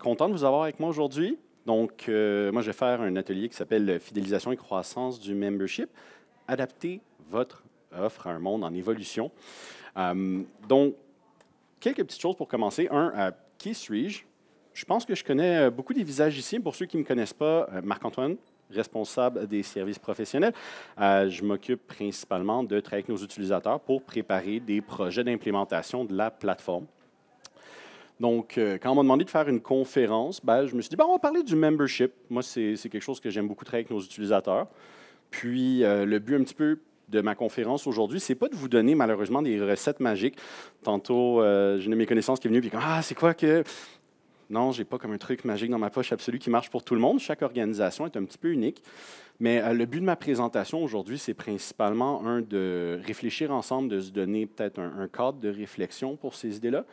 content de vous avoir avec moi aujourd'hui. Donc, moi, je vais faire un atelier qui s'appelle Fidélisation et croissance du membership. Adapter votre offre à un monde en évolution. Donc, quelques petites choses pour commencer. Qui suis-je? Je pense que je connais beaucoup des visages ici. Pour ceux qui ne me connaissent pas, Marc-Antoine, responsable des services professionnels. Je m'occupe principalement de travailler avec nos utilisateurs pour préparer des projets d'implémentation de la plateforme. Donc, quand on m'a demandé de faire une conférence, je me suis dit, on va parler du membership. Moi, c'est quelque chose que j'aime beaucoup travailler avec nos utilisateurs. Puis, le but un petit peu de ma conférence aujourd'hui, c'est pas de vous donner malheureusement des recettes magiques. Tantôt, j'ai une de mes connaissances qui est venue et dit, c'est quoi que... Non, je n'ai pas comme un truc magique dans ma poche absolu qui marche pour tout le monde. Chaque organisation est un petit peu unique. Mais le but de ma présentation aujourd'hui, c'est principalement de réfléchir ensemble, de se donner peut-être un cadre de réflexion pour ces idées-là.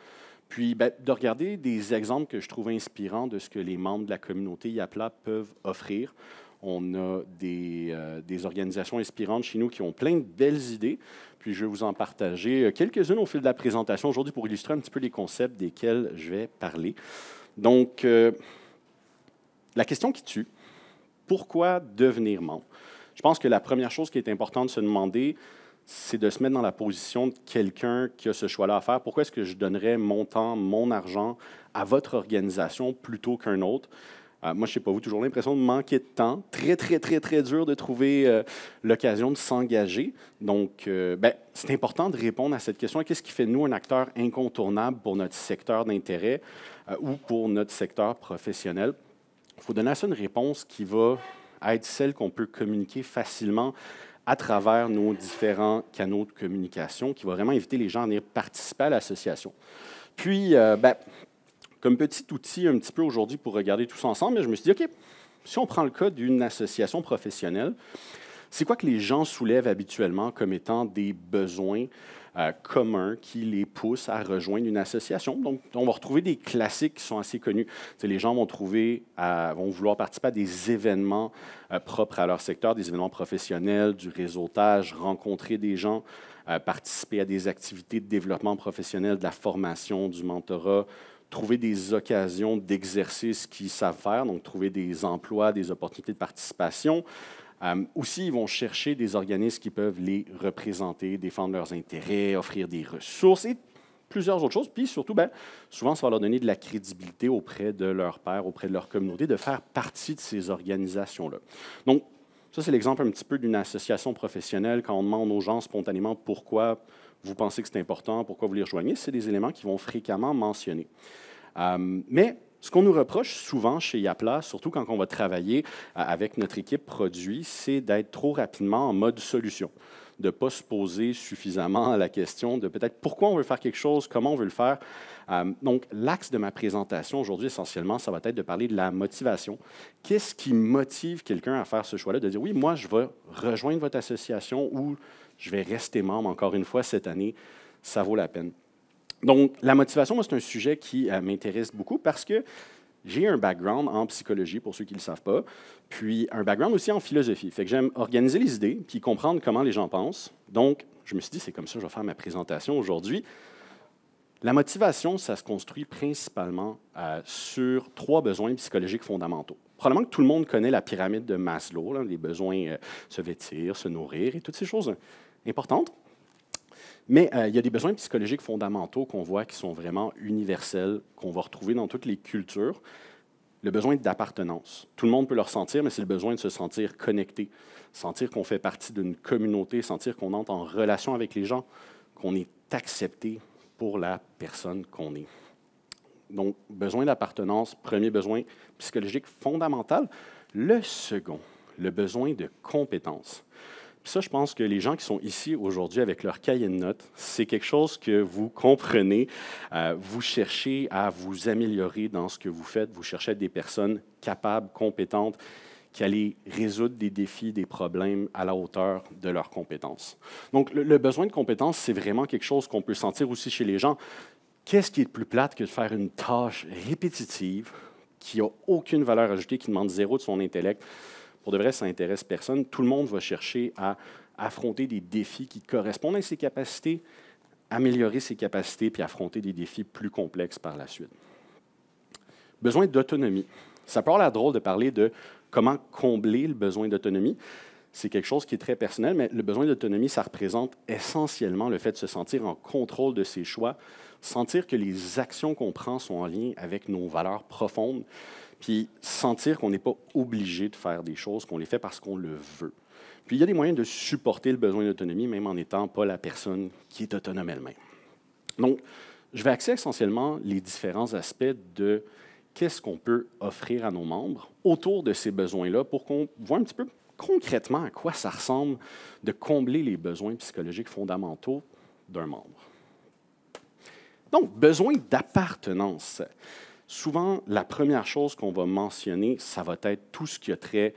Puis, de regarder des exemples que je trouve inspirants de ce que les membres de la communauté YAPLA peuvent offrir. On a des organisations inspirantes chez nous qui ont plein de belles idées. Puis, je vais vous en partager quelques-unes au fil de la présentation aujourd'hui pour illustrer un petit peu les concepts desquels je vais parler. Donc, la question qui tue, pourquoi devenir membre? Je pense que la première chose qui est importante de se demander, c'est de se mettre dans la position de quelqu'un qui a ce choix-là à faire. Pourquoi est-ce que je donnerais mon temps, mon argent à votre organisation plutôt qu'un autre? Moi, je ne sais pas vous, toujours l'impression de manquer de temps. Très, très, très, très dur de trouver l'occasion de s'engager. Donc, c'est important de répondre à cette question. Qu'est-ce qui fait de nous un acteur incontournable pour notre secteur d'intérêt ou pour notre secteur professionnel? Il faut donner à ça une réponse qui va être celle qu'on peut communiquer facilement à travers nos différents canaux de communication, qui va vraiment inviter les gens à venir participer à l'association. Puis, comme petit outil un petit peu aujourd'hui pour regarder tout ça ensemble, je me suis dit, OK, si on prend le cas d'une association professionnelle, c'est quoi que les gens soulèvent habituellement comme étant des besoins communs qui les poussent à rejoindre une association? Donc, on va retrouver des classiques qui sont assez connus. Les gens vont vouloir participer à des événements propres à leur secteur, des événements professionnels, du réseautage, rencontrer des gens, participer à des activités de développement professionnel, de la formation, du mentorat, trouver des occasions d'exercice qu'ils savent faire, donc trouver des emplois, des opportunités de participation. Aussi, ils vont chercher des organismes qui peuvent les représenter, défendre leurs intérêts, offrir des ressources et plusieurs autres choses. Puis surtout, souvent, ça va leur donner de la crédibilité auprès de leurs pairs, auprès de leur communauté, de faire partie de ces organisations-là. Donc, ça, c'est l'exemple un petit peu d'une association professionnelle. Quand on demande aux gens spontanément pourquoi vous pensez que c'est important, pourquoi vous les rejoignez, c'est des éléments qui vont fréquemment mentionner. Mais ce qu'on nous reproche souvent chez YAPLA, surtout quand on va travailler avec notre équipe produit, c'est d'être trop rapidement en mode solution, de ne pas se poser suffisamment la question de peut-être pourquoi on veut faire quelque chose, comment on veut le faire. Donc, l'axe de ma présentation aujourd'hui, essentiellement, ça va être de parler de la motivation. Qu'est-ce qui motive quelqu'un à faire ce choix-là, de dire oui, moi, je vais rejoindre votre association ou je vais rester membre encore une fois cette année, ça vaut la peine. Donc, la motivation, moi, c'est un sujet qui m'intéresse beaucoup parce que j'ai un background en psychologie, pour ceux qui ne le savent pas, puis un background aussi en philosophie. Fait que j'aime organiser les idées puis comprendre comment les gens pensent. Donc, je me suis dit, c'est comme ça que je vais faire ma présentation aujourd'hui. La motivation, ça se construit principalement sur 3 besoins psychologiques fondamentaux. Probablement que tout le monde connaît la pyramide de Maslow, les besoins se vêtir, se nourrir et toutes ces choses importantes. Mais il y a des besoins psychologiques fondamentaux qu'on voit qui sont vraiment universels, qu'on va retrouver dans toutes les cultures. Le besoin d'appartenance. Tout le monde peut le ressentir, mais c'est le besoin de se sentir connecté, sentir qu'on fait partie d'une communauté, sentir qu'on entre en relation avec les gens, qu'on est accepté pour la personne qu'on est. Donc, besoin d'appartenance, premier besoin psychologique fondamental. Le second, le besoin de compétence. Ça, je pense que les gens qui sont ici aujourd'hui avec leur cahier de notes, c'est quelque chose que vous comprenez. Vous cherchez à vous améliorer dans ce que vous faites. Vous cherchez à être des personnes capables, compétentes, qui allaient résoudre des défis, des problèmes à la hauteur de leurs compétences. Donc, le besoin de compétence, c'est vraiment quelque chose qu'on peut sentir aussi chez les gens. Qu'est-ce qui est le plus plate que de faire une tâche répétitive qui n'a aucune valeur ajoutée, qui demande zéro de son intellect? Pour de vrai, ça n'intéresse personne. Tout le monde va chercher à affronter des défis qui correspondent à ses capacités, améliorer ses capacités, puis affronter des défis plus complexes par la suite. Besoin d'autonomie. Ça peut avoir l'air drôle de parler de comment combler le besoin d'autonomie. C'est quelque chose qui est très personnel, mais le besoin d'autonomie, ça représente essentiellement le fait de se sentir en contrôle de ses choix, sentir que les actions qu'on prend sont en lien avec nos valeurs profondes, puis sentir qu'on n'est pas obligé de faire des choses, qu'on les fait parce qu'on le veut. Puis il y a des moyens de supporter le besoin d'autonomie, même en n'étant pas la personne qui est autonome elle-même. Donc, je vais axer essentiellement les différents aspects de qu'est-ce qu'on peut offrir à nos membres autour de ces besoins-là pour qu'on voit un petit peu concrètement à quoi ça ressemble de combler les besoins psychologiques fondamentaux d'un membre. Donc, besoin d'appartenance. Souvent, la première chose qu'on va mentionner, ça va être tout ce qui a trait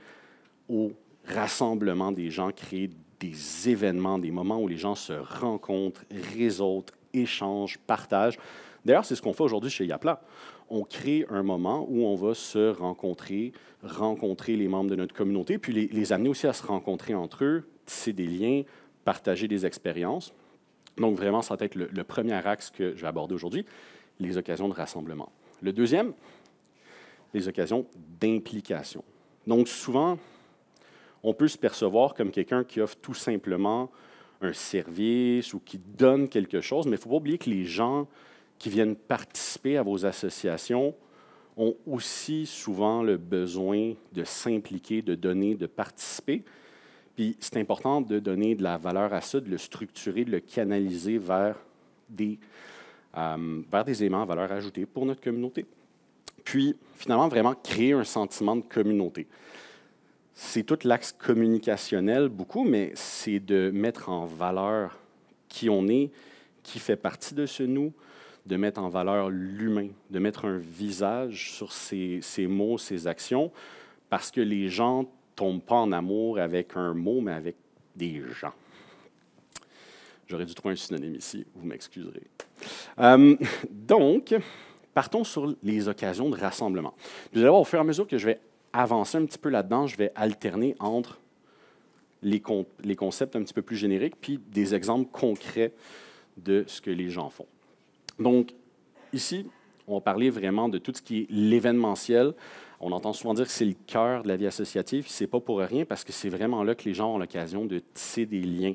au rassemblement des gens, créer des événements, des moments où les gens se rencontrent, réseautent, échangent, partagent. D'ailleurs, c'est ce qu'on fait aujourd'hui chez Yapla. On crée un moment où on va se rencontrer les membres de notre communauté, puis les amener aussi à se rencontrer entre eux, tisser des liens, partager des expériences. Donc, vraiment, ça va être le premier axe que je vais aborder aujourd'hui, les occasions de rassemblement. Le deuxième, les occasions d'implication. Donc, souvent, on peut se percevoir comme quelqu'un qui offre tout simplement un service ou qui donne quelque chose, mais il ne faut pas oublier que les gens qui viennent participer à vos associations ont aussi souvent le besoin de s'impliquer, de donner, de participer. Puis c'est important de donner de la valeur à ça, de le structurer, de le canaliser vers des éléments à valeur ajoutée pour notre communauté. Puis, finalement, vraiment créer un sentiment de communauté. C'est tout l'axe communicationnel, beaucoup, mais c'est de mettre en valeur qui on est, qui fait partie de ce nous, de mettre en valeur l'humain, de mettre un visage sur ces mots, ces actions, parce que les gens ne tombent pas en amour avec un mot, mais avec des gens. J'aurais dû trouver un synonyme ici, vous m'excuserez. Donc, partons sur les occasions de rassemblement. Vous allez voir, au fur et à mesure que je vais avancer un petit peu là-dedans, je vais alterner entre les concepts un petit peu plus génériques puis des exemples concrets de ce que les gens font. Donc, ici, on va parler vraiment de tout ce qui est l'événementiel. On entend souvent dire que c'est le cœur de la vie associative. Ce n'est pas pour rien parce que c'est vraiment là que les gens ont l'occasion de tisser des liens.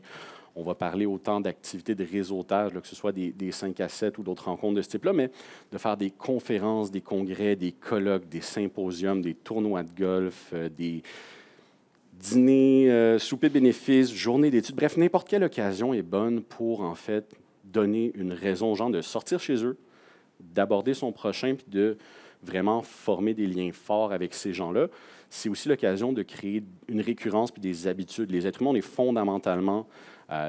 On va parler autant d'activités de réseautage, là, que ce soit des 5 à 7 ou d'autres rencontres de ce type-là, mais de faire des conférences, des congrès, des colloques, des symposiums, des tournois de golf, des dîners, soupers bénéfices, journées d'études. Bref, n'importe quelle occasion est bonne pour, en fait, donner une raison aux gens de sortir chez eux, d'aborder son prochain, puis de vraiment former des liens forts avec ces gens-là. C'est aussi l'occasion de créer une récurrence puis des habitudes. Les êtres humains, on est fondamentalement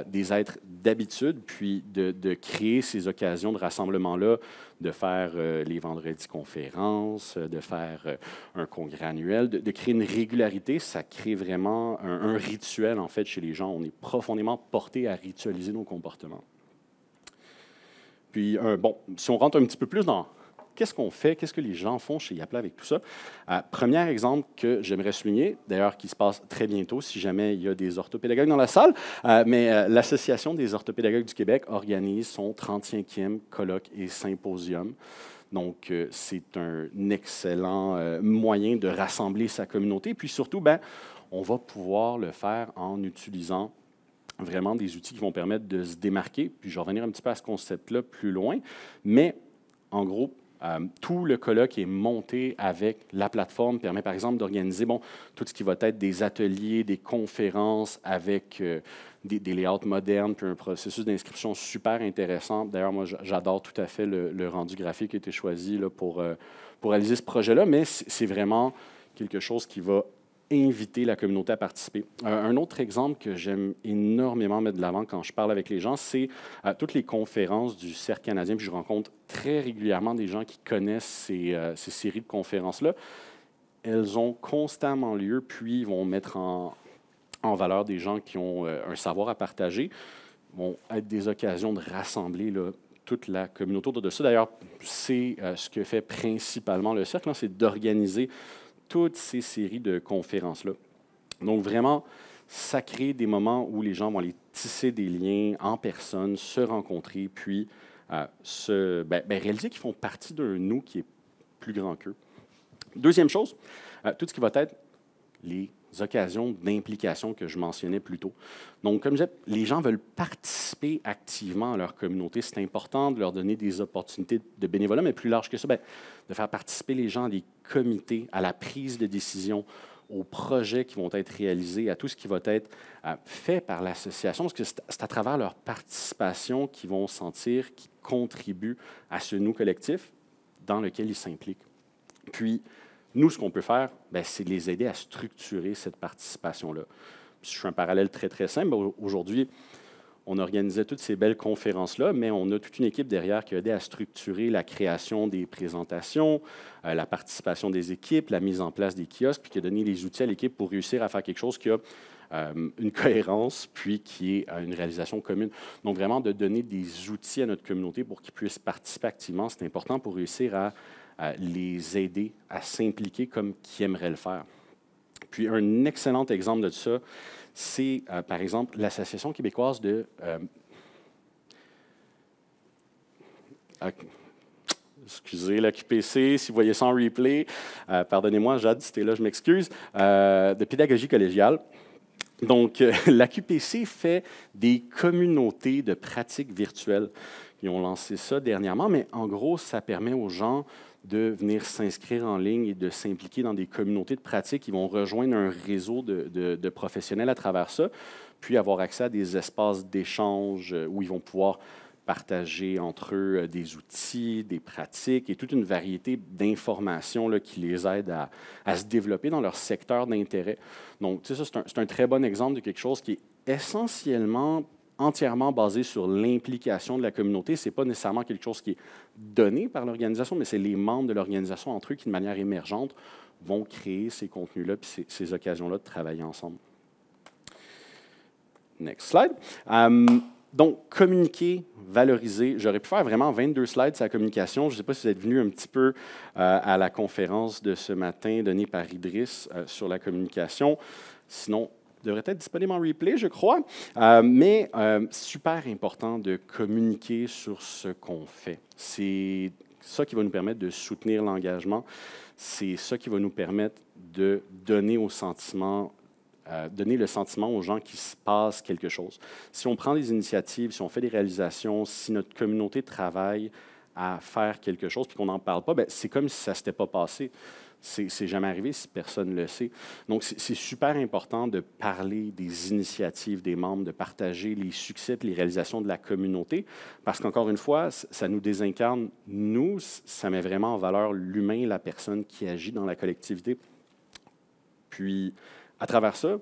des êtres d'habitude, puis de créer ces occasions de rassemblement-là, de faire les vendredis conférences, de faire un congrès annuel, de créer une régularité, ça crée vraiment un rituel, en fait, chez les gens. On est profondément porté à ritualiser nos comportements. Puis, bon, si on rentre un petit peu plus dans qu'est-ce qu'on fait, qu'est-ce que les gens font chez Yapla avec tout ça, premier exemple que j'aimerais souligner, d'ailleurs qui se passe très bientôt, si jamais il y a des orthopédagogues dans la salle, mais l'Association des orthopédagogues du Québec organise son 35e colloque et symposium. Donc, c'est un excellent moyen de rassembler sa communauté. Puis surtout, on va pouvoir le faire en utilisant vraiment des outils qui vont permettre de se démarquer. Puis je vais revenir un petit peu à ce concept-là plus loin. Mais en gros, tout le colloque est monté avec la plateforme, permet par exemple d'organiser tout ce qui va être des ateliers, des conférences avec des layouts modernes, puis un processus d'inscription super intéressant. D'ailleurs, moi, j'adore tout à fait le rendu graphique qui a été choisi là, pour réaliser ce projet-là, mais c'est vraiment quelque chose qui va inviter la communauté à participer. Un autre exemple que j'aime énormément mettre de l'avant quand je parle avec les gens, c'est toutes les conférences du Cercle canadien. Puis je rencontre très régulièrement des gens qui connaissent ces séries de conférences-là. Elles ont constamment lieu, puis vont mettre en valeur des gens qui ont un savoir à partager, vont être des occasions de rassembler là, toute la communauté autour de ça. D'ailleurs, c'est ce que fait principalement le Cercle, c'est d'organiser toutes ces séries de conférences-là. Donc, vraiment, ça crée des moments où les gens vont aller tisser des liens en personne, se rencontrer, puis réaliser qu'ils font partie d'un nous qui est plus grand qu'eux. Deuxième chose, tout ce qui va être les occasions d'implication que je mentionnais plus tôt. Donc, comme je disais, les gens veulent participer activement à leur communauté. C'est important de leur donner des opportunités de bénévolat, mais plus large que ça, de faire participer les gens à des comités, à la prise de décision, aux projets qui vont être réalisés, à tout ce qui va être fait par l'association, parce que c'est à travers leur participation qu'ils vont sentir qu'ils contribuent à ce nous collectif dans lequel ils s'impliquent. Puis, nous, ce qu'on peut faire, c'est de les aider à structurer cette participation-là. Je fais un parallèle très, très simple. Aujourd'hui, on organisait toutes ces belles conférences-là, mais on a toute une équipe derrière qui a aidé à structurer la création des présentations, la participation des équipes, la mise en place des kiosques, puis qui a donné les outils à l'équipe pour réussir à faire quelque chose qui a une cohérence, puis qui est une réalisation commune. Donc, vraiment, de donner des outils à notre communauté pour qu'ils puissent participer activement, c'est important pour réussir à les aider à s'impliquer comme qu'ils aimeraient le faire. Puis, un excellent exemple de ça, c'est, par exemple, l'Association québécoise de... excusez, l'AQPC, si vous voyez ça en replay, pardonnez-moi, Jade, si tu es là, je m'excuse, de pédagogie collégiale. Donc, l'AQPC fait des communautés de pratiques virtuelles. Ils ont lancé ça dernièrement, mais en gros, ça permet aux gens de venir s'inscrire en ligne et de s'impliquer dans des communautés de pratiques. Ils vont rejoindre un réseau de professionnels à travers ça, puis avoir accès à des espaces d'échange où ils vont pouvoir partager entre eux des outils, des pratiques et toute une variété d'informations qui les aident à se développer dans leur secteur d'intérêt. Donc, tu sais, ça, c'est un très bon exemple de quelque chose qui est essentiellement entièrement basé sur l'implication de la communauté. Ce n'est pas nécessairement quelque chose qui est donné par l'organisation, mais c'est les membres de l'organisation entre eux qui, de manière émergente, vont créer ces contenus-là et ces occasions-là de travailler ensemble. Next slide. Donc, communiquer, valoriser. J'aurais pu faire vraiment 22 slides sur la communication. Je ne sais pas si vous êtes venu un petit peu à la conférence de ce matin donnée par Idriss sur la communication. Sinon, devrait être disponible en replay, je crois. Mais super important de communiquer sur ce qu'on fait. C'est ça qui va nous permettre de soutenir l'engagement. C'est ça qui va nous permettre de donner le sentiment aux gens qu'il se passe quelque chose. Si on prend des initiatives, si on fait des réalisations, si notre communauté travaille à faire quelque chose puis qu'on n'en parle pas, c'est comme si ça ne s'était pas passé. C'est jamais arrivé si personne ne le sait. Donc, c'est super important de parler des initiatives des membres, de partager les succès et les réalisations de la communauté, parce qu'encore une fois, ça nous désincarne, nous, ça met vraiment en valeur l'humain, la personne qui agit dans la collectivité. Puis, à travers ça,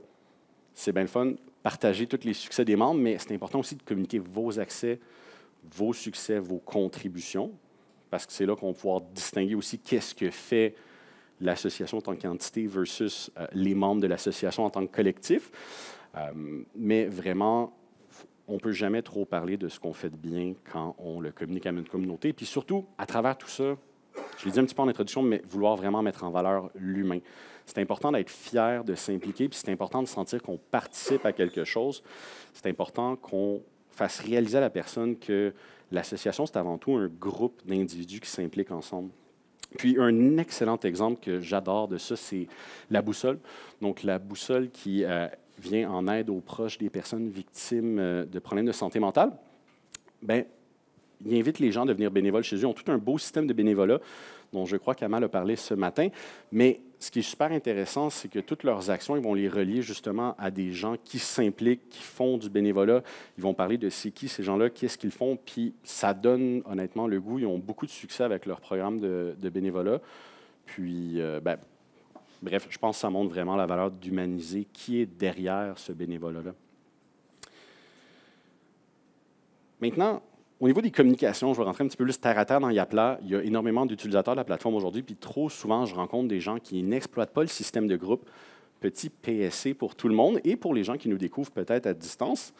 c'est bien le fun, partager tous les succès des membres, mais c'est important aussi de communiquer vos accès, vos succès, vos contributions, parce que c'est là qu'on va pouvoir distinguer aussi qu'est-ce que fait l'association en tant qu'entité versus les membres de l'association en tant que collectif. Mais vraiment, on ne peut jamais trop parler de ce qu'on fait de bien quand on le communique à notre communauté. Puis surtout, à travers tout ça, je l'ai dit un petit peu en introduction, mais vouloir vraiment mettre en valeur l'humain. C'est important d'être fier, de s'impliquer, puis c'est important de sentir qu'on participe à quelque chose. C'est important qu'on fasse réaliser à la personne que l'association, c'est avant tout un groupe d'individus qui s'impliquent ensemble. Puis, un excellent exemple que j'adore de ça, c'est la boussole. Donc, la boussole qui vient en aide aux proches des personnes victimes de problèmes de santé mentale. Bien, il invite les gens à devenir bénévoles chez eux. Ils ont tout un beau système de bénévolat dont je crois qu'Amal a parlé ce matin. Mais ce qui est super intéressant, c'est que toutes leurs actions, ils vont les relier justement à des gens qui s'impliquent, qui font du bénévolat. Ils vont parler de c'est qui ces gens-là, qu'est-ce qu'ils font, puis ça donne honnêtement le goût. Ils ont beaucoup de succès avec leur programme de bénévolat. Puis, bref, je pense que ça montre vraiment la valeur d'humaniser qui est derrière ce bénévolat-là. Maintenant, au niveau des communications, je vais rentrer un petit peu plus terre à terre dans Yapla. Il y a énormément d'utilisateurs de la plateforme aujourd'hui, puis trop souvent, je rencontre des gens qui n'exploitent pas le système de groupe, petit PSC pour tout le monde et pour les gens qui nous découvrent peut-être à distance.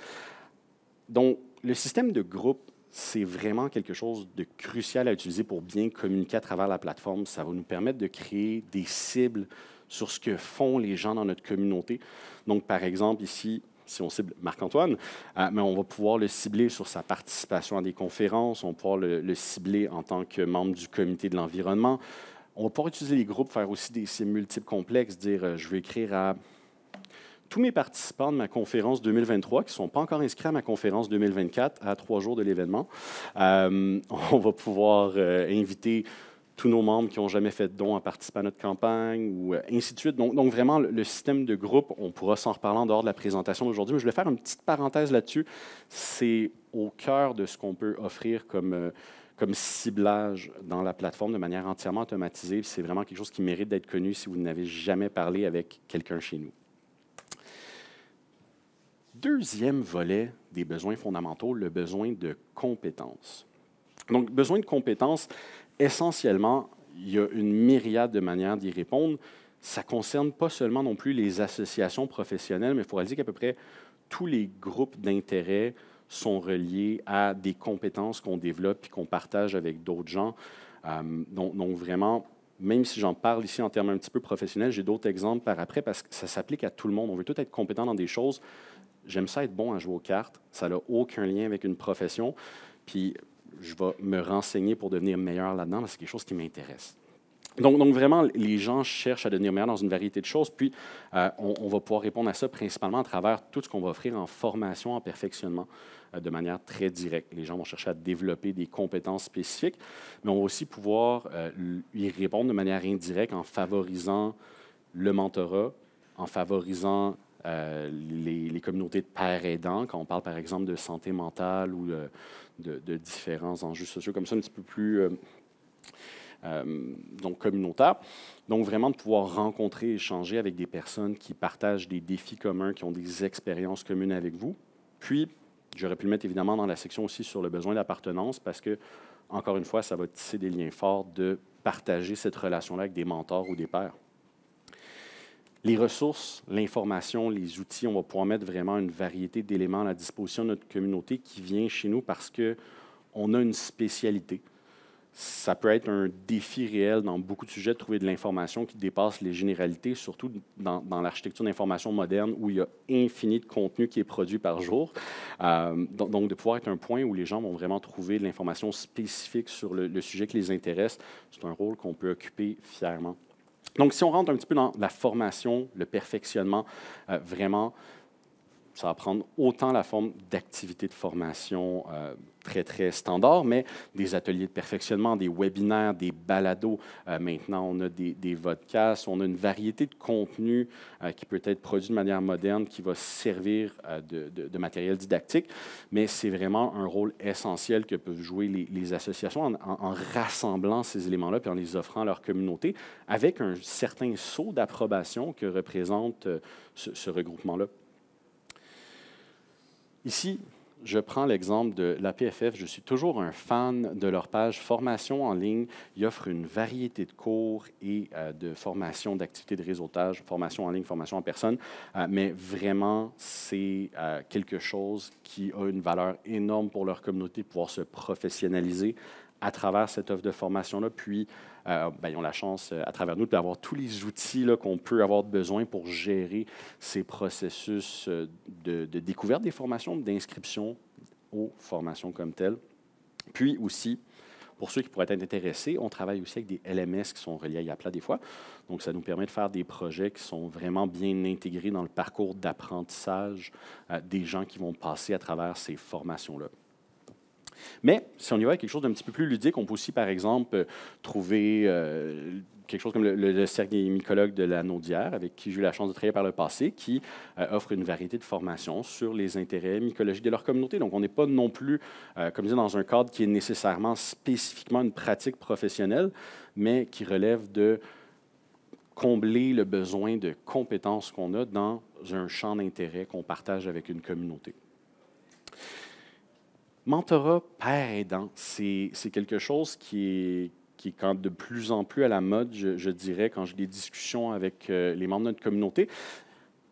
Donc, le système de groupe, c'est vraiment quelque chose de crucial à utiliser pour bien communiquer à travers la plateforme. Ça va nous permettre de créer des cibles sur ce que font les gens dans notre communauté. Donc, par exemple, ici, si on cible Marc-Antoine, mais on va pouvoir le cibler sur sa participation à des conférences, on va pouvoir le cibler en tant que membre du comité de l'environnement, On va pouvoir utiliser les groupes, faire aussi des cibles multiples complexes, dire je veux écrire à tous mes participants de ma conférence 2023 qui ne sont pas encore inscrits à ma conférence 2024 à 3 jours de l'événement. On va pouvoir inviter tous nos membres qui n'ont jamais fait de don à participer à notre campagne, ou ainsi de suite. Donc vraiment, le système de groupe, on pourra s'en reparler en dehors de la présentation d'aujourd'hui, mais je vais faire une petite parenthèse là-dessus. C'est au cœur de ce qu'on peut offrir comme ciblage dans la plateforme de manière entièrement automatisée. C'est vraiment quelque chose qui mérite d'être connu si vous n'avez jamais parlé avec quelqu'un chez nous. Deuxième volet des besoins fondamentaux, le besoin de compétences. Donc, besoin de compétences, essentiellement, il y a une myriade de manières d'y répondre. Ça ne concerne pas seulement non plus les associations professionnelles, mais il faut réaliser qu'à peu près tous les groupes d'intérêt sont reliés à des compétences qu'on développe et qu'on partage avec d'autres gens. Donc, vraiment, même si j'en parle ici en termes un petit peu professionnels, j'ai d'autres exemples par après parce que ça s'applique à tout le monde. On veut tous être compétents dans des choses. J'aime ça être bon à jouer aux cartes. Ça n'a aucun lien avec une profession. Puis, je vais me renseigner pour devenir meilleur là-dedans, c'est quelque chose qui m'intéresse. Donc, vraiment, les gens cherchent à devenir meilleurs dans une variété de choses, puis on va pouvoir répondre à ça principalement à travers tout ce qu'on va offrir en formation, en perfectionnement, de manière très directe. Les gens vont chercher à développer des compétences spécifiques, mais on va aussi pouvoir y répondre de manière indirecte en favorisant le mentorat, en favorisant les communautés de pairs aidants, quand on parle par exemple de santé mentale ou de différents enjeux sociaux comme ça, un petit peu plus donc communautaires. Donc vraiment de pouvoir rencontrer, échanger avec des personnes qui partagent des défis communs, qui ont des expériences communes avec vous. Puis, j'aurais pu le mettre évidemment dans la section aussi sur le besoin d'appartenance parce que, encore une fois, ça va tisser des liens forts de partager cette relation-là avec des mentors ou des pairs. Les ressources, l'information, les outils, on va pouvoir mettre vraiment une variété d'éléments à la disposition de notre communauté qui vient chez nous parce qu'on a une spécialité. Ça peut être un défi réel dans beaucoup de sujets de trouver de l'information qui dépasse les généralités, surtout dans l'architecture d'information moderne où il y a infini de contenu qui est produit par jour. Donc, de pouvoir être un point où les gens vont vraiment trouver de l'information spécifique sur le sujet qui les intéresse, c'est un rôle qu'on peut occuper fièrement. Donc, si on rentre un petit peu dans la formation, le perfectionnement, vraiment, ça va prendre autant la forme d'activités de formation très, très standard, mais des ateliers de perfectionnement, des webinaires, des balados. Maintenant, on a des podcasts, on a une variété de contenus qui peut être produit de manière moderne, qui va servir de matériel didactique, mais c'est vraiment un rôle essentiel que peuvent jouer les associations en rassemblant ces éléments-là puis en les offrant à leur communauté avec un certain saut d'approbation que représente ce regroupement-là. Ici, je prends l'exemple de l'APFF. Je suis toujours un fan de leur page formation en ligne. Ils offrent une variété de cours et de formation, d'activités de réseautage, formation en ligne, formation en personne. Mais vraiment, c'est quelque chose qui a une valeur énorme pour leur communauté, de pouvoir se professionnaliser à travers cette offre de formation-là. Puis, ils ont la chance, à travers nous, d'avoir tous les outils qu'on peut avoir besoin pour gérer ces processus de découverte des formations, d'inscription aux formations comme telles. Puis aussi, pour ceux qui pourraient être intéressés, on travaille aussi avec des LMS qui sont reliés à Yapla des fois. Donc, ça nous permet de faire des projets qui sont vraiment bien intégrés dans le parcours d'apprentissage des gens qui vont passer à travers ces formations-là. Mais si on y va avec quelque chose d'un petit peu plus ludique, on peut aussi, par exemple, trouver quelque chose comme le cercle des mycologues de la Naudière, avec qui j'ai eu la chance de travailler par le passé, qui offre une variété de formations sur les intérêts mycologiques de leur communauté. Donc, on n'est pas non plus, comme je dis, dans un cadre qui est nécessairement spécifiquement une pratique professionnelle, mais qui relève de combler le besoin de compétences qu'on a dans un champ d'intérêt qu'on partage avec une communauté. Mentorat pair aidant, c'est quelque chose qui est quand de plus en plus à la mode, je dirais, quand j'ai des discussions avec les membres de notre communauté.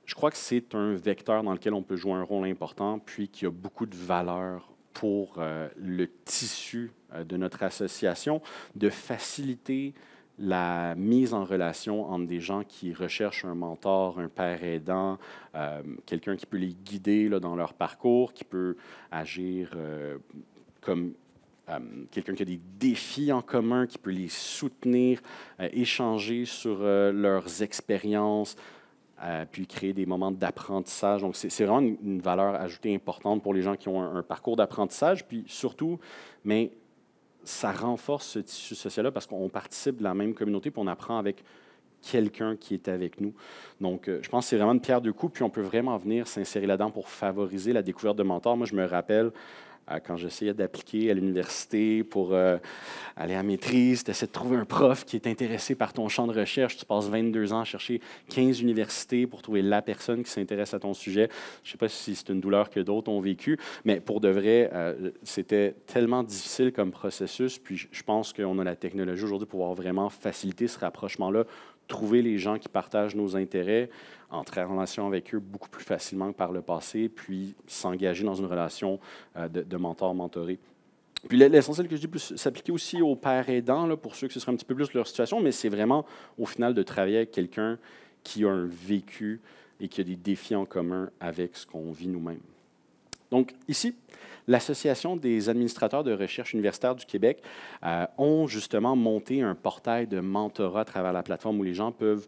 Je crois que c'est un vecteur dans lequel on peut jouer un rôle important, puis qui a beaucoup de valeur pour le tissu de notre association, de faciliter la mise en relation entre des gens qui recherchent un mentor, un père aidant, quelqu'un qui peut les guider dans leur parcours, qui peut agir comme quelqu'un qui a des défis en commun, qui peut les soutenir, échanger sur leurs expériences, puis créer des moments d'apprentissage. Donc, c'est vraiment une valeur ajoutée importante pour les gens qui ont un parcours d'apprentissage. Puis surtout, mais ça renforce ce tissu social-là parce qu'on participe de la même communauté, puis on apprend avec quelqu'un qui est avec nous. Donc, je pense que c'est vraiment une pierre deux coups, puis on peut vraiment venir s'insérer là-dedans pour favoriser la découverte de mentors. Moi, je me rappelle, quand j'essayais d'appliquer à l'université pour aller à maîtrise, tu essaies de trouver un prof qui est intéressé par ton champ de recherche. Tu passes 22 ans à chercher 15 universités pour trouver la personne qui s'intéresse à ton sujet. Je ne sais pas si c'est une douleur que d'autres ont vécue, mais pour de vrai, c'était tellement difficile comme processus. Puis je pense qu'on a la technologie aujourd'hui pour pouvoir vraiment faciliter ce rapprochement-là, trouver les gens qui partagent nos intérêts, entrer en relation avec eux beaucoup plus facilement que par le passé, puis s'engager dans une relation de mentor-mentoré. Puis l'essentiel que je dis peut s'appliquer aussi aux pères aidants, là, pour ceux que ce serait un petit peu plus leur situation, mais c'est vraiment au final de travailler avec quelqu'un qui a un vécu et qui a des défis en commun avec ce qu'on vit nous-mêmes. Donc ici, l'Association des administrateurs de recherche universitaire du Québec ont justement monté un portail de mentorat à travers la plateforme où les gens peuvent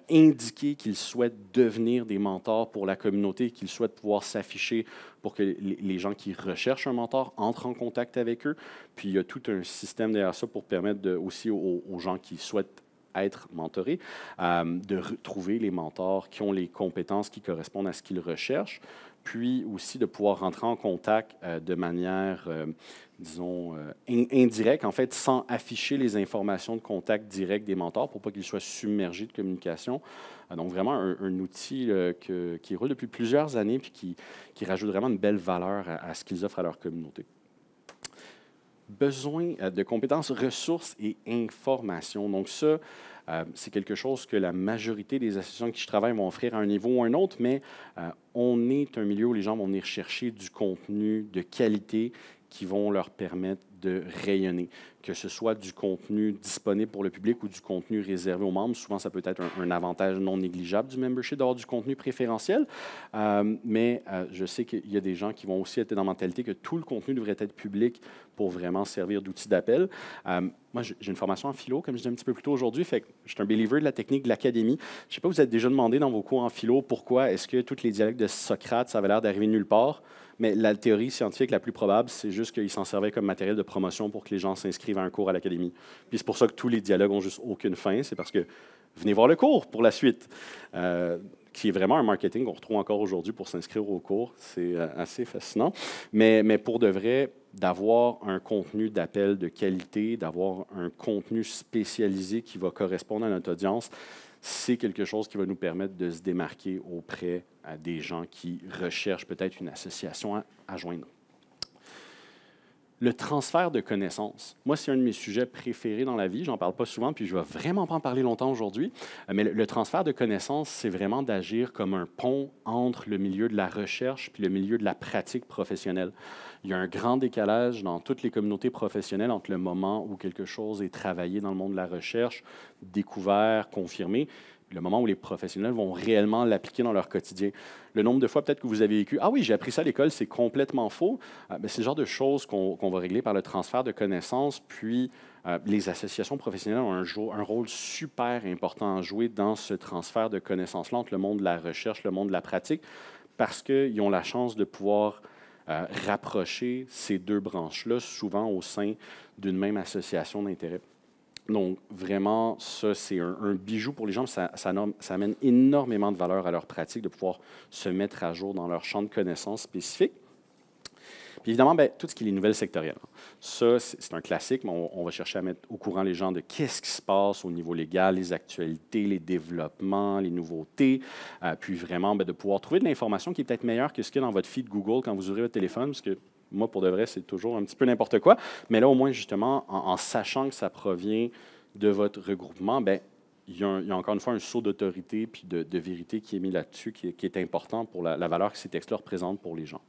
indiquer qu'ils souhaitent devenir des mentors pour la communauté, qu'ils souhaitent pouvoir s'afficher pour que les gens qui recherchent un mentor entrent en contact avec eux. Puis il y a tout un système derrière ça pour permettre aussi aux gens qui souhaitent être mentorés, de trouver les mentors qui ont les compétences qui correspondent à ce qu'ils recherchent, puis aussi de pouvoir rentrer en contact de manière, disons, indirecte, en fait, sans afficher les informations de contact direct des mentors pour pas qu'ils soient submergés de communication. Donc, vraiment un outil qui roule depuis plusieurs années puis qui rajoute vraiment une belle valeur à ce qu'ils offrent à leur communauté. Besoin de compétences, ressources et informations. Donc ça, c'est quelque chose que la majorité des associations avec qui je travaille vont offrir à un niveau ou à un autre, mais on est un milieu où les gens vont venir chercher du contenu de qualité qui vont leur permettre de rayonner, que ce soit du contenu disponible pour le public ou du contenu réservé aux membres. Souvent, ça peut être un avantage non négligeable du membership d'avoir du contenu préférentiel, mais je sais qu'il y a des gens qui vont aussi être dans la mentalité que tout le contenu devrait être public pour vraiment servir d'outil d'appel. Moi, j'ai une formation en philo, comme je disais un petit peu plus tôt aujourd'hui, fait que je suis un believer de la technique de l'académie. Je ne sais pas, vous êtes déjà demandé dans vos cours en philo pourquoi est-ce que tous les dialogues de Socrate, ça avait l'air d'arriver nulle part. Mais la théorie scientifique la plus probable, c'est juste qu'il s'en servait comme matériel de promotion pour que les gens s'inscrivent à un cours à l'académie. Puis c'est pour ça que tous les dialogues n'ont juste aucune fin. C'est parce que venez voir le cours pour la suite, qui est vraiment un marketing qu'on retrouve encore aujourd'hui pour s'inscrire au cours. C'est assez fascinant. Mais pour de vrai, d'avoir un contenu d'appel de qualité, d'avoir un contenu spécialisé qui va correspondre à notre audience, c'est quelque chose qui va nous permettre de se démarquer auprès des gens qui recherchent peut-être une association à joindre. Le transfert de connaissances. Moi, c'est un de mes sujets préférés dans la vie. J'en parle pas souvent, puis je ne vais vraiment pas en parler longtemps aujourd'hui. Mais le transfert de connaissances, c'est vraiment d'agir comme un pont entre le milieu de la recherche puis le milieu de la pratique professionnelle. Il y a un grand décalage dans toutes les communautés professionnelles entre le moment où quelque chose est travaillé dans le monde de la recherche, découvert, confirmé, le moment où les professionnels vont réellement l'appliquer dans leur quotidien. Le nombre de fois peut-être que vous avez vécu « Ah oui, j'ai appris ça à l'école, c'est complètement faux ». C'est le genre de choses qu'on va régler par le transfert de connaissances, puis les associations professionnelles ont un rôle super important à jouer dans ce transfert de connaissances-là entre le monde de la recherche, le monde de la pratique, parce qu'ils ont la chance de pouvoir rapprocher ces deux branches-là, souvent au sein d'une même association d'intérêt. Donc, vraiment, ça, c'est un bijou pour les gens. Ça amène énormément de valeur à leur pratique de pouvoir se mettre à jour dans leur champ de connaissances spécifique. Puis évidemment, tout ce qui est les nouvelles sectorielles. Ça, c'est un classique, mais on va chercher à mettre au courant les gens de qu'est-ce qui se passe au niveau légal, les actualités, les développements, les nouveautés, puis vraiment de pouvoir trouver de l'information qui est peut-être meilleure que ce qu'il y a dans votre feed Google quand vous ouvrez votre téléphone, parce que moi, pour de vrai, c'est toujours un petit peu n'importe quoi. Mais là, au moins, justement, en sachant que ça provient de votre regroupement, il y a encore une fois un saut d'autorité puis de vérité qui est mis là-dessus, qui est important pour la valeur que ces textes-là représentent pour les gens.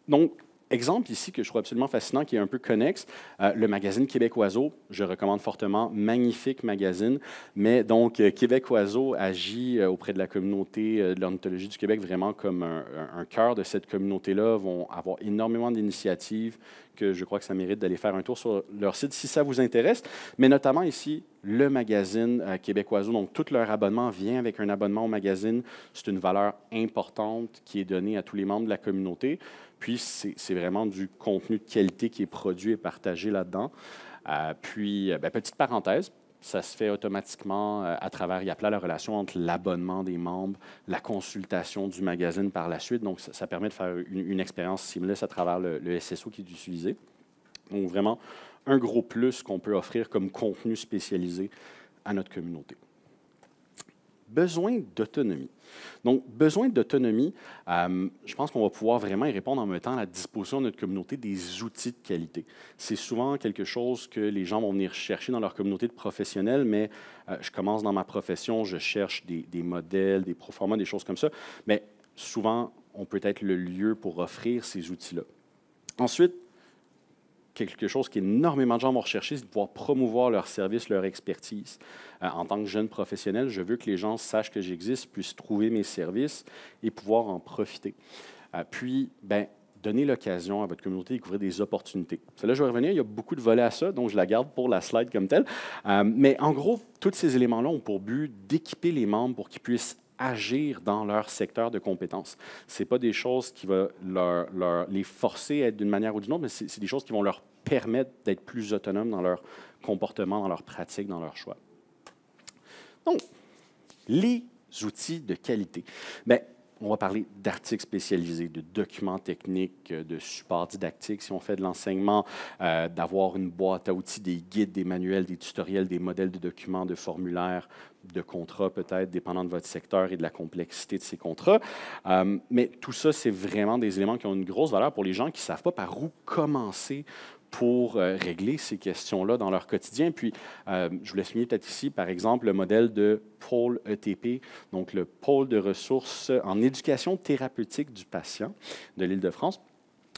Donc, exemple ici que je trouve absolument fascinant, qui est un peu connexe, le magazine Québec Oiseau, je recommande fortement, magnifique magazine, mais donc Québec Oiseau agit auprès de la communauté de l'ornithologie du Québec vraiment comme un cœur de cette communauté-là, vont avoir énormément d'initiatives que je crois que ça mérite d'aller faire un tour sur leur site si ça vous intéresse, mais notamment ici, le magazine Québec Oiseau. Donc, tout leur abonnement vient avec un abonnement au magazine. C'est une valeur importante qui est donnée à tous les membres de la communauté. Puis, c'est vraiment du contenu de qualité qui est produit et partagé là-dedans. Petite parenthèse, ça se fait automatiquement à travers YAPLA, la relation entre l'abonnement des membres, la consultation du magazine par la suite. Donc, ça permet de faire une expérience seamless à travers le SSO qui est utilisé. Donc, vraiment, un gros plus qu'on peut offrir comme contenu spécialisé à notre communauté. Besoin d'autonomie. Donc, besoin d'autonomie, je pense qu'on va pouvoir vraiment y répondre en mettant à la disposition de notre communauté des outils de qualité. C'est souvent quelque chose que les gens vont venir chercher dans leur communauté de professionnels, mais je commence dans ma profession, je cherche des modèles, des proformas, des choses comme ça, mais souvent, on peut être le lieu pour offrir ces outils-là. Ensuite, quelque chose qu'énormément de gens vont rechercher, c'est de pouvoir promouvoir leur service, leur expertise. En tant que jeune professionnel, je veux que les gens sachent que j'existe, puissent trouver mes services et pouvoir en profiter. Donner l'occasion à votre communauté de découvrir des opportunités. Là, je vais revenir, il y a beaucoup de volets à ça, donc je la garde pour la slide comme telle. Mais en gros, tous ces éléments-là ont pour but d'équiper les membres pour qu'ils puissent agir dans leur secteur de compétences. Ce n'est pas des choses qui vont les forcer à être d'une manière ou d'une autre, mais c'est des choses qui vont leur permettre d'être plus autonomes dans leur comportement, dans leur pratique, dans leur choix. Donc, les outils de qualité. Bien, on va parler d'articles spécialisés, de documents techniques, de supports didactiques. Si on fait de l'enseignement, d'avoir une boîte à outils, des guides, des manuels, des tutoriels, des modèles de documents, de formulaires, de contrats peut-être, dépendant de votre secteur et de la complexité de ces contrats. Mais tout ça, c'est vraiment des éléments qui ont une grosse valeur pour les gens qui ne savent pas par où commencer pour régler ces questions-là dans leur quotidien. Puis, je voulais souligner peut-être ici, par exemple, le modèle de pôle ETP, donc le pôle de ressources en éducation thérapeutique du patient de l'Île-de-France.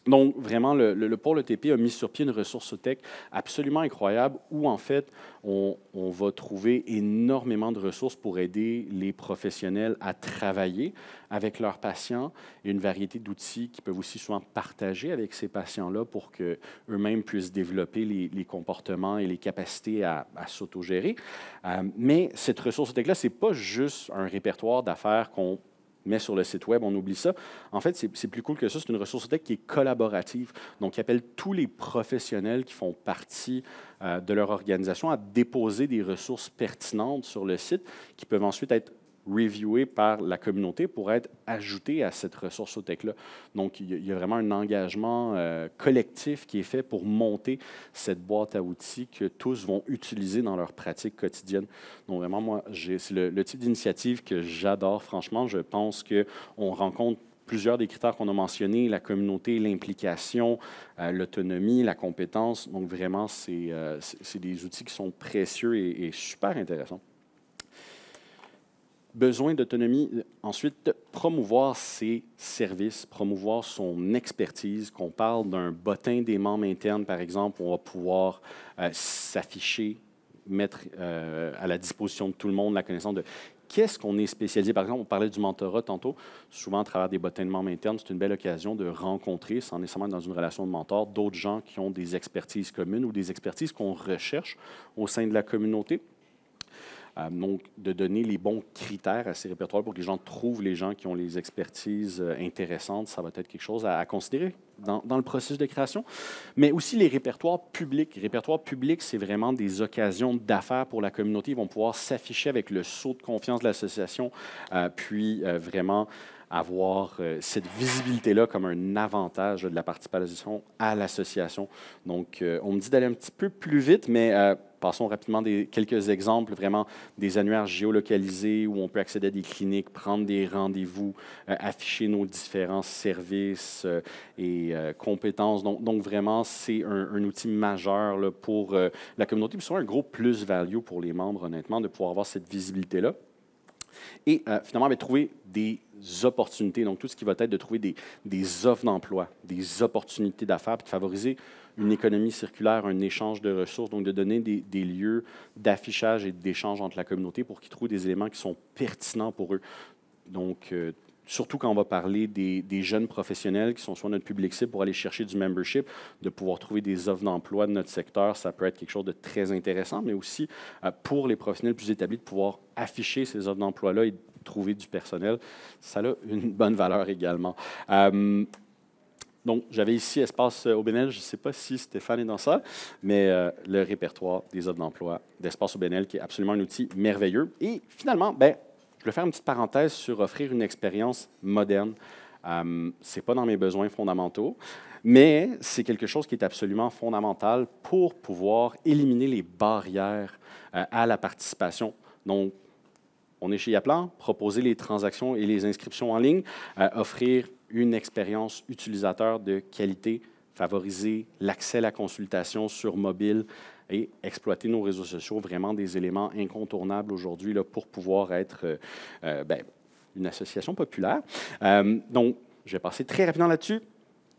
Donc, vraiment, le pôle ETP a mis sur pied une ressourcethèque absolument incroyable où, en fait, on va trouver énormément de ressources pour aider les professionnels à travailler avec leurs patients et une variété d'outils qui peuvent aussi souvent partager avec ces patients-là pour qu'eux-mêmes puissent développer les comportements et les capacités à s'autogérer. Mais cette ressourcethèque-là, ce n'est pas juste un répertoire d'affaires qu'on met sur le site web, on oublie ça. En fait, c'est plus cool que ça. C'est une ressourcethèque qui est collaborative. Donc, qui appelle tous les professionnels qui font partie de leur organisation à déposer des ressources pertinentes sur le site qui peuvent ensuite être reviewées par la communauté pour être ajoutées à cette ressourcethèque-là. Donc, il y a vraiment un engagement collectif qui est fait pour monter cette boîte à outils que tous vont utiliser dans leur pratique quotidienne. Donc, vraiment, moi, c'est le type d'initiative que j'adore, franchement. Je pense qu'on rencontre plusieurs des critères qu'on a mentionnés, la communauté, l'implication, l'autonomie, la compétence. Donc, vraiment, c'est des outils qui sont précieux et super intéressants. Besoin d'autonomie. Ensuite, promouvoir ses services, promouvoir son expertise. Qu'on parle d'un bottin des membres internes, par exemple, on va pouvoir s'afficher, mettre à la disposition de tout le monde la connaissance de qu'est-ce qu'on est spécialisé. Par exemple, on parlait du mentorat tantôt. Souvent, à travers des bottins de membres internes, c'est une belle occasion de rencontrer, sans nécessairement être dans une relation de mentor, d'autres gens qui ont des expertises communes ou des expertises qu'on recherche au sein de la communauté. Donc, de donner les bons critères à ces répertoires pour que les gens trouvent les gens qui ont les expertises intéressantes, ça va être quelque chose à considérer dans le processus de création. Mais aussi les répertoires publics. Les répertoires publics, c'est vraiment des occasions d'affaires pour la communauté. Ils vont pouvoir s'afficher avec le sceau de confiance de l'association, puis vraiment avoir cette visibilité-là comme un avantage de la participation à l'association. Donc, on me dit d'aller un petit peu plus vite, mais passons rapidement quelques exemples, vraiment des annuaires géolocalisés où on peut accéder à des cliniques, prendre des rendez-vous, afficher nos différents services et compétences. Donc, vraiment, c'est un outil majeur là, pour la communauté, puis c'est un gros plus-value pour les membres, honnêtement, de pouvoir avoir cette visibilité-là. Et finalement, trouver des opportunités. Donc, tout ce qui va être de trouver des offres d'emploi, des opportunités d'affaires, puis de favoriser une économie circulaire, un échange de ressources, donc de donner des lieux d'affichage et d'échange entre la communauté pour qu'ils trouvent des éléments qui sont pertinents pour eux. Donc, surtout quand on va parler des jeunes professionnels qui sont soit notre public cible pour aller chercher du membership, de pouvoir trouver des offres d'emploi de notre secteur, ça peut être quelque chose de très intéressant, mais aussi pour les professionnels plus établis, de pouvoir afficher ces offres d'emploi-là et trouver du personnel, ça a une bonne valeur également. Donc, j'avais ici Espace OBNL, je ne sais pas si Stéphane est dans ça, mais le répertoire des offres d'emploi d'Espace OBNL, qui est absolument un outil merveilleux. Et finalement, je vais faire une petite parenthèse sur offrir une expérience moderne. Ce n'est pas dans mes besoins fondamentaux, mais c'est quelque chose qui est absolument fondamental pour pouvoir éliminer les barrières à la participation. Donc, on est chez Yaplan, proposer les transactions et les inscriptions en ligne, offrir une expérience utilisateur de qualité, favoriser l'accès à la consultation sur mobile et exploiter nos réseaux sociaux, vraiment des éléments incontournables aujourd'hui pour pouvoir être une association populaire. Donc, je vais passer très rapidement là-dessus.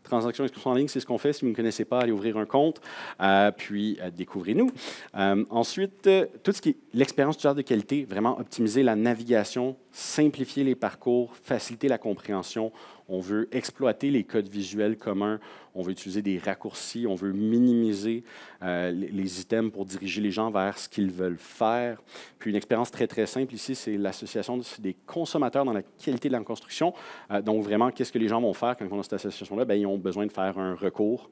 Transactions inscription en ligne, c'est ce qu'on fait. Si vous ne connaissez pas, allez ouvrir un compte, puis découvrez-nous. Ensuite, tout ce qui est l'expérience utilisateur de qualité, vraiment optimiser la navigation, simplifier les parcours, faciliter la compréhension. On veut exploiter les codes visuels communs, on veut utiliser des raccourcis, on veut minimiser les items pour diriger les gens vers ce qu'ils veulent faire. Puis une expérience très, très simple ici, c'est l'association des consommateurs dans la qualité de la construction. Donc vraiment, qu'est-ce que les gens vont faire quand on a cette association-là? Ils ont besoin de faire un recours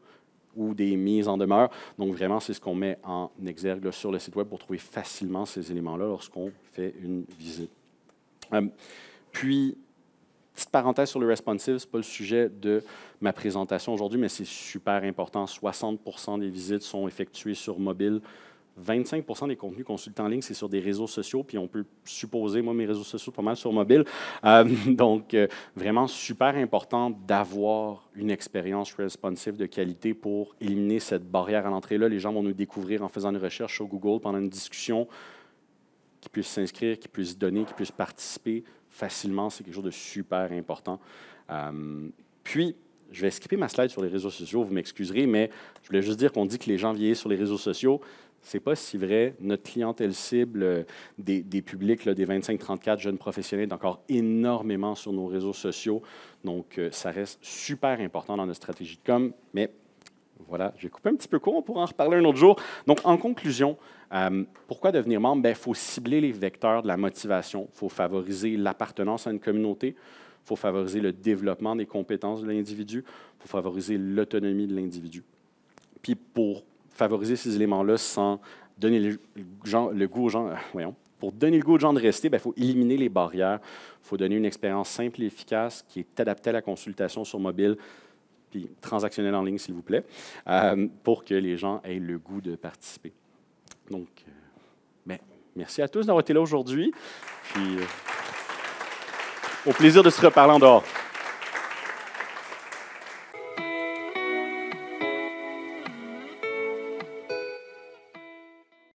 ou des mises en demeure. Donc vraiment, c'est ce qu'on met en exergue sur le site web pour trouver facilement ces éléments-là lorsqu'on fait une visite. Puis, petite parenthèse sur le responsive, ce n'est pas le sujet de ma présentation aujourd'hui, mais c'est super important. 60% des visites sont effectuées sur mobile. 25% des contenus consultés en ligne, c'est sur des réseaux sociaux, puis on peut supposer, moi, mes réseaux sociaux, pas mal sur mobile. Donc, vraiment super important d'avoir une expérience responsive de qualité pour éliminer cette barrière à l'entrée-là. Les gens vont nous découvrir en faisant une recherche sur Google pendant une discussion, qu'ils puissent s'inscrire, qu'ils puissent donner, qu'ils puissent participer facilement. C'est quelque chose de super important. Puis, je vais skipper ma slide sur les réseaux sociaux, vous m'excuserez, mais je voulais juste dire qu'on dit que les gens vieillissent sur les réseaux sociaux. Ce n'est pas si vrai. Notre clientèle cible des publics, des 25-34 jeunes professionnels, est encore énormément sur nos réseaux sociaux. Donc, ça reste super important dans notre stratégie de com. Mais voilà, j'ai coupé un petit peu court, on pourra en reparler un autre jour. Donc, en conclusion, pourquoi devenir membre? Il faut cibler les vecteurs de la motivation. Il faut favoriser l'appartenance à une communauté. Il faut favoriser le développement des compétences de l'individu. Il faut favoriser l'autonomie de l'individu. Puis, pour favoriser ces éléments-là sans donner le goût aux gens, pour donner le goût aux gens de rester, il faut éliminer les barrières. Il faut donner une expérience simple et efficace qui est adaptée à la consultation sur mobile, puis transactionnelle en ligne, s'il vous plaît, pour que les gens aient le goût de participer. Donc, merci à tous d'avoir été là aujourd'hui. Puis, au plaisir de se reparler en dehors.